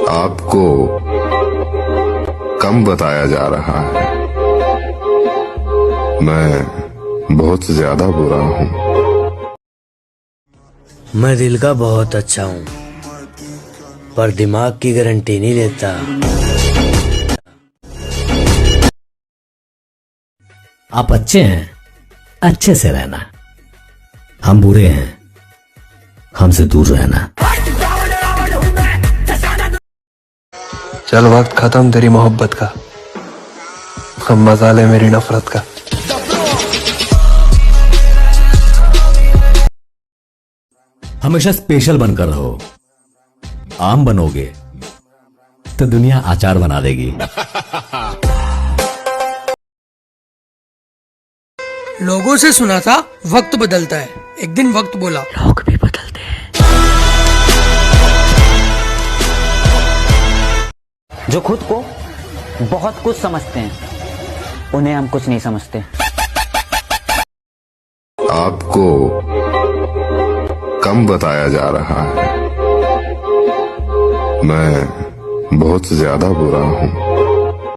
आपको कम बताया जा रहा है। मैं बहुत ज्यादा बुरा हूँ। मैं दिल का बहुत अच्छा हूँ, पर दिमाग की गारंटी नहीं लेता। आप अच्छे हैं, अच्छे से रहना। हम बुरे हैं, हमसे दूर रहना। चल वक्त खत्म तेरी मोहब्बत का, अब मजा ले मेरी नफरत का। हमेशा स्पेशल बनकर रहो। आम बनोगे तो दुनिया अचार बना देगी। लोगों से सुना था वक्त बदलता है, एक दिन वक्त बोला लोग भी बदलते हैं। जो खुद को बहुत कुछ समझते हैं, उन्हें हम कुछ नहीं समझते। आपको कम बताया जा रहा है। मैं बहुत ज्यादा बुरा हूँ।